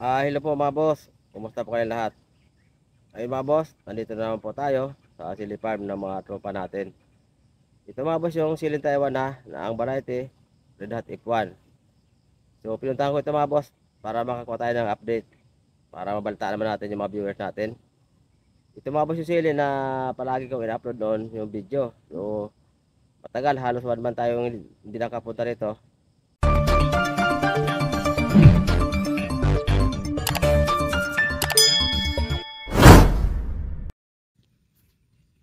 Hello po mga boss. Kumusta po kayo lahat? Ay mga boss, nandito na naman po tayo sa sili farm ng mga tropa natin. Ito mga boss yung siling Taiwan na ang variety Red Hot F1. So pinuntahan ko ito mga boss para makakuha tayo ng update. Para mabalitaan naman natin yung mga viewers natin. Ito mga boss yung sili na palagi kong in-upload noon yung video. So matagal, halos 1 month tayong hindi nakapunta rito.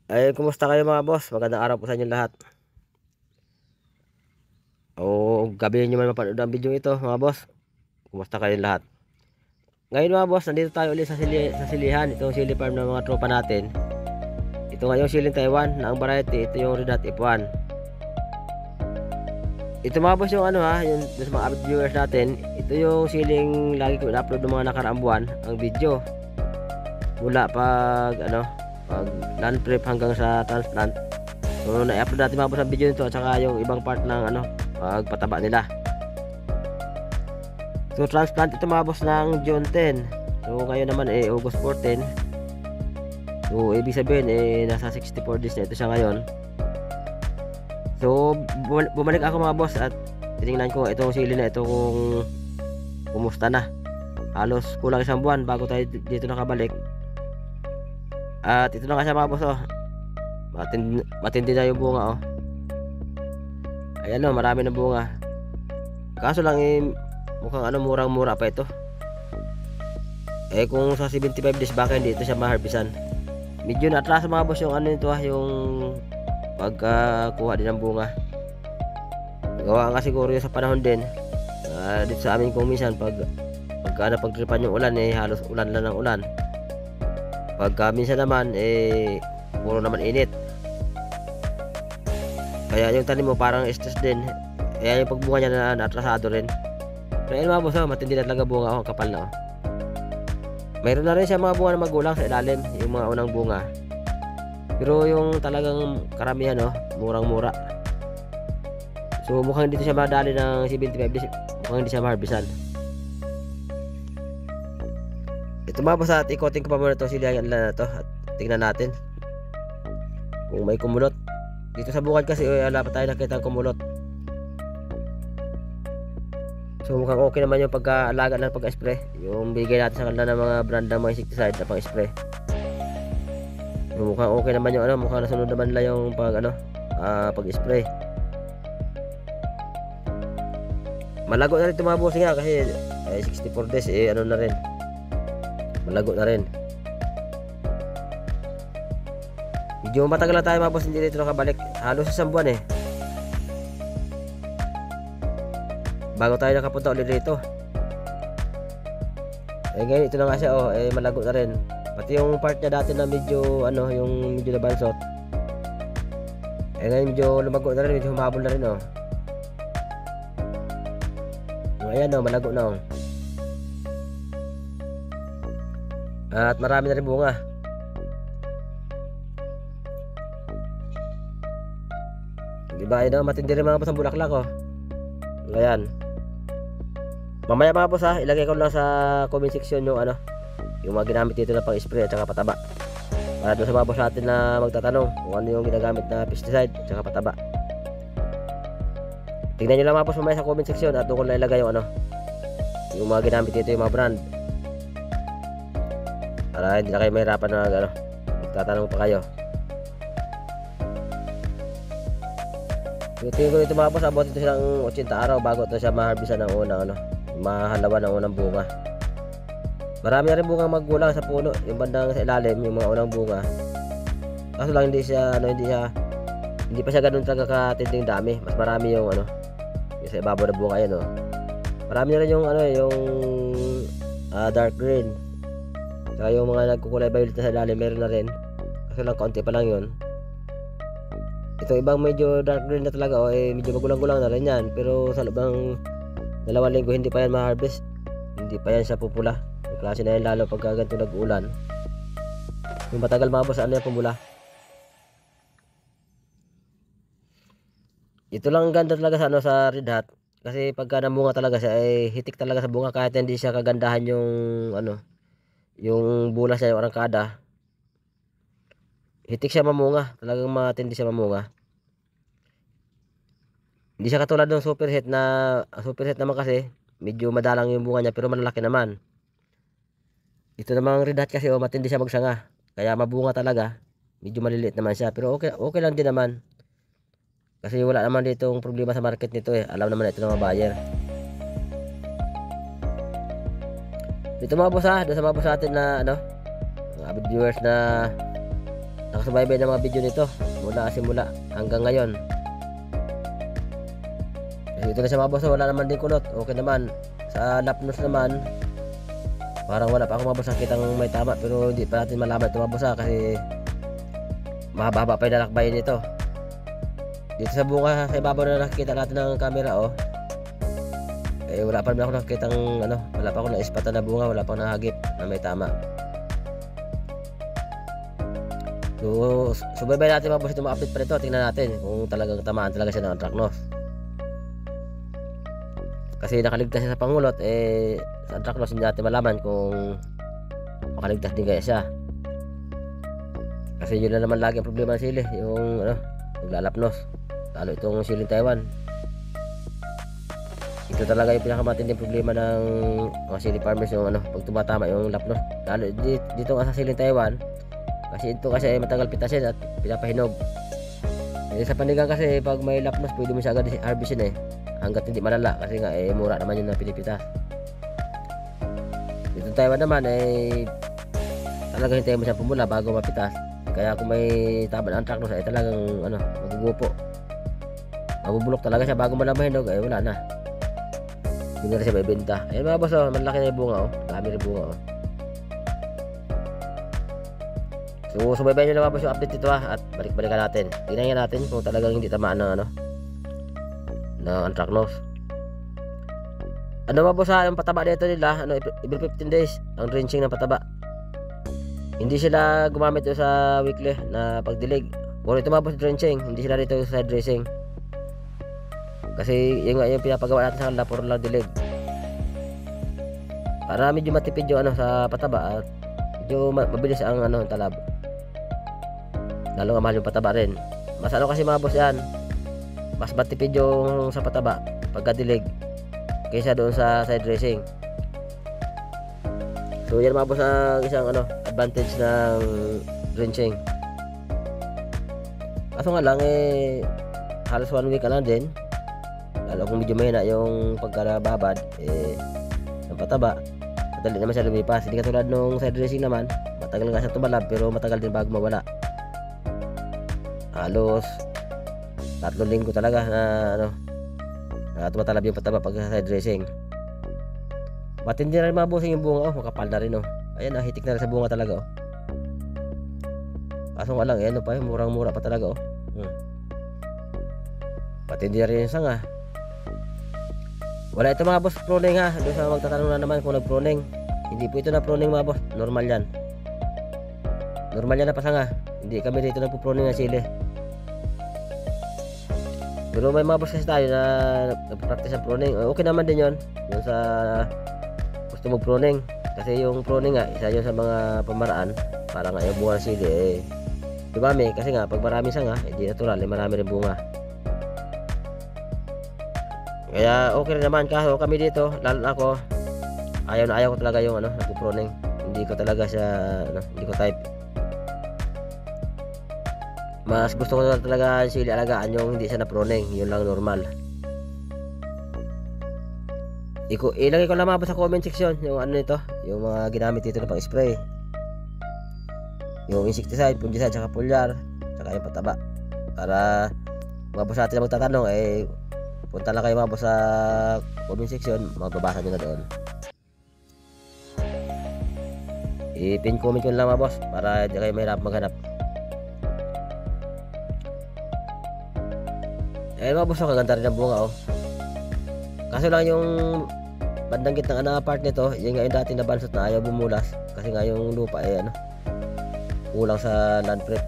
Ay, kumusta kayo mga boss? Magandang araw po sa inyo lahat. O gabi nyo man mapanood ang video ito mga boss. Kumusta kayo lahat? Ngayon mga boss, nandito tayo ulit sa silihan. Itong sili farm ng mga tropa natin. Ito nga yung siling Taiwan na ang variety. Ito yung Red Hot F1. Ito mga boss yung yung sa mga avid viewers natin. Ito yung siling lagi ko in-upload ng mga nakaraang buwan ang video. Mula pag land prep hanggang sa transplant. So na-upload natin mga boss ang video nito at saka yung ibang part ng pagpataba nila. So transplant ito mga boss ng June 10. So ngayon naman August 14. So ibig sabihin nasa 64 days na ito siya ngayon. So bumalik ako mga boss at tinignan ko itong sili na ito kung kumusta na. Halos kulang isang buwan bago tayo dito nakabalik. At ito na nga siya mga boss matindi na yung bunga Ayan marami na bunga. Kaso lang mukhang murang-mura pa ito. Kung sa 75 days baka hindi ito siya maharbisan. Medyo na-atraso mga boss yung yung pagkakuha din ng bunga. Gawa nga siguro yung sa panahon din. Dito sa amin kung minsan pagka napagtripan yung ulan halos ulan lang ng ulan. Pagka minsan naman puro naman init. Kaya yung tanim mo parang stress din. Kaya yung pagbunga niya na atrasado rin. Pero yun mga boss matindi na talaga bunga kapal na Mayroon na rin siya mga bunga na magulang sa ilalim, yung mga unang bunga. Pero yung talagang karamihan murang-mura. So mukhang hindi siya madali ng 75 days. Mukhang hindi siya maharbisan. Ito mga boss at ikotin ko pa muna ito silihan na to at tingnan natin kung may kumulot. Dito sa bukid kasi wala pa tayo nakita kumulot. So mukhang okay naman yung pagkaalaga ng pag-spray. Yung bigay natin sa kanila ng mga brand ng mga insecticide na pang-spray. So mukhang okay naman yung mukhang nasunod naman nila yung pag-spray. Malago na rin ito mga boss nga kasi 64 days na rin. Malago na rin. Medyo matagal na tayo mga boss hindi dito nakabalik. Halos isang buwan bago tayo nakapunta ulit dito. Ngayon ito na nga siya malago na rin. Pati yung part niya dati na medyo yung medyo nabansot. Ngayon medyo lumago na rin, medyo humabol na rin Ayan malago na At marami na rin bunga. Diba matindi rin mga boss ang bulaklak Ayan. Mamaya mga boss ilagay ko lang sa comment section yung yung mga ginamit dito na pang spray at saka pataba. Para doon sa mga boss natin na magtatanong kung ano yung ginagamit na pesticide at saka pataba. Tingnan nyo lang mga boss mamaya sa comment section at doon ko lang ilagay yung yung mga ginamit dito yung mga brand. Para hindi na kayo mahirapan na magtatanong pa kayo. Tingin ko ito mga boss, abot ito silang 80 araw bago ito siya maharbisan ng unang mahalawan ng unang bunga. Marami na rin bunga magulang sa puno, yung bandang sa ilalim, yung mga unang bunga. Kaso lang hindi pa siya ganoon talaga katinding dami. Mas marami yung yung sa ibabaw na bunga yan Marami na rin yung dark green. Saka yung mga nagkukulay violet na sa ilalim, meron na rin. Kaso lang kaunti pa lang yun. Ito ibang medyo dark green na talaga medyo magulang-gulang na rin yan. Pero sa loob ng 2 linggo hindi pa yan ma-harvest. Hindi pa yan siya pupula. Yung klase na yan lalo pagka ganito nag-ulan. Yung matagal mga boss yan pumula. Ito lang ang ganda talaga sa sa Red Hot. Kasi pagka namunga talaga siya ay hitik talaga sa bunga kahit hindi siya kagandahan yung ano, yung bulas niya, yung arangkada. Hitik siya mamunga, talagang matindi siya mamunga. Hindi siya katulad ng superhit na ang superhit naman kasi medyo madalang yung bunga niya pero malalaki naman. Ito namang red hat kasi matindi siya magsanga. Kaya mabunga talaga. Medyo maliliit naman siya pero okay, okay lang din naman. Kasi wala naman ditong problema sa market nito eh. Alam naman ito ng mga buyer. Dito mga boss ha, doon sa mga boss natin na ano, mga avid viewers na nakasubaybay ng mga video nito mula simula hanggang ngayon. Kasi ito na sa mga boss, wala naman din kulot. Okay naman. Sa lapnos naman, parang wala pa akong mga boss nakitang may tama pero hindi pa natin malaman ito mga boss ha, kasi mahaba-haba pa yung lalakbayin nito. Dito sa bunga sa ibabaw na nakikita natin ng camera oh. Eh wala pa naman ako nakikitang ano, wala pa ako na-ispatan na bunga, wala pa akong nahagip na may tama. So, subaybay natin mga boss itong update pa nito. Tingnan natin kung talagang tamaan talaga siya ng anthracnose. Kasi nakaligtas siya sa pangulot, eh sa anthracnose hindi natin malaman kung makaligtas din kaya siya. Kasi yun na naman lagi ang problema ng sili, yung ano, naglalapnos. Lalo itong siling Taiwan. Ito talaga yung pinakamatinding problema ng mga sili farmers, yung ano, pag tumatama yung lapnos. Lalo dito nga sa siling Taiwan, kasi ito kasi ay matagal pitasin at pinapahinog. Eh, sa panigang kasi pag may lapnos pwede mo siya agad harvestin eh, hanggat hindi malala kasi nga eh mura naman yun na pinipitas. Dito Taiwan naman eh talagang hintayin mo siya pumula bago mapitas. Kaya kung may tama ng anthracnose ay talagang ano, magugupo. Mabubulok talaga siya bago mo na mahinog ay wala na. Hindi na siya may benta. Ayun mga boss oh, malaki na yung bunga oh. Dami rin bunga oh. So subaybayan nyo na mga boss yung update dito at balik-balikan natin. Tingnan natin kung talagang hindi tamaan ng ano, ng anthracnose. Ano mga boss ha, yung pataba dito nila, ano, every 15 days ang drenching ng pataba. Hindi sila gumamit ito sa weekly na pagdilig. Puro ito mga boss drenching, hindi sila dito sa dressing. Kasi yung nga yung pinapagawa natin sa kanila, puro lang dilig. Para medyo matipid yung ano sa pataba at medyo mabilis ang ano talab. Lalo nga mahal yung pataba rin. Mas ano kasi mga boss yan, mas matipid yung sa pataba pagkadilig kaysa doon sa side dressing. So yan mga boss ang isang ano, advantage ng drenching. Kaso nga lang eh halos 1 week ka lang din. Lalo kung medyo mahina yung pagkarababad eh ng pataba, madali naman siya lumipas. Hindi katulad nung side dressing naman, matagal nga siya tumalab pero matagal din bago mawala. Halos 3 linggo talaga na ano, na tumatalab yung pataba pag sa side dressing. Matindi na rin mga bossing yung bunga oh, makapal na rin oh. Ayan hitik na rin sa bunga talaga oh. Kaso nga lang ano pa murang mura pa talaga oh. Matindi na rin yung sanga. Wala ito mga boss pruning ha. Doon sa magtatanong na naman kung nag-pruning, hindi po ito na pruning mga boss, normal yan. Normal yan na pasanga. Hindi kami dito nagpo-pruning ng sili. Pero may mga boss kasi tayo na nagpa-practice ng pruning. Okay naman din yun. Yung sa gusto mo pruning. Kasi yung pruning nga, isa yun sa mga pamaraan para nga yung bunga ng sili eh dumami. Kasi nga pag marami sanga, hindi natural, eh, marami rin bunga. Kaya okay rin naman, kaso kami dito, lalo na ako, ayaw na ayaw ko talaga yung ano, nagpo-pruning. Hindi ko talaga siya, ano, hindi ko type. Mas gusto ko talaga sili alagaan yung hindi siya na-pruning, yun lang normal. Ilagay ko lang mga sa comment section yung ano nito, yung mga ginamit dito na pang spray. Yung insecticide, fungicide, saka foliar, saka yung pataba. Para mga boss natin na magtatanong eh punta lang kayo mga boss sa comment section, mababasa nyo na doon. I-pin comment ko lang mga boss para hindi kayo mahirap maghanap. Eh mga boss, kaganda rin ang bunga oh. Kaso lang yung bandang gitna na part nito, yung nga yung dati na bansot na ayaw bumulas kasi nga yung lupa eh ano, kulang sa land prep.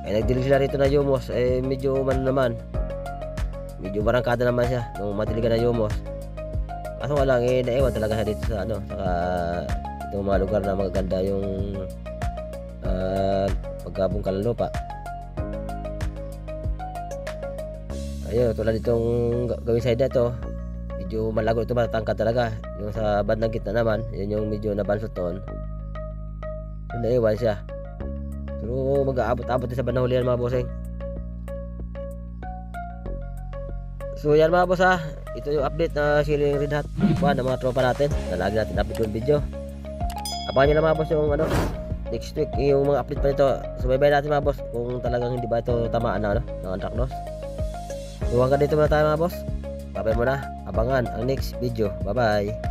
Eh nagdilig sila rito na hummus, eh medyo man naman. medyo barangkada naman siya nung matiligan na yumos. Kaso nga lang naiwan talaga siya dito sa saka itong mga lugar na magaganda yung pagkabungkal ng lupa. Ayun, tulad itong gawing side na ito, medyo malago ito, matangkad talaga. Yung sa bandang gitna naman, yun yung medyo nabansot noon. So, naiwan siya. Pero mag-aabot-abot din sa bandang hulihan mga bossing. So yan mga boss ito yung update na siling Red Hot ng mga tropa natin na lagi natin update yung video. Abangan nyo lang mga boss yung next week yung mga update pa nito. Subaybay natin mga boss kung talagang hindi ba ito tamaan ng anthracnose. So hanggang dito muna tayo mga boss. Babay muna, abangan ang next video. Bye bye.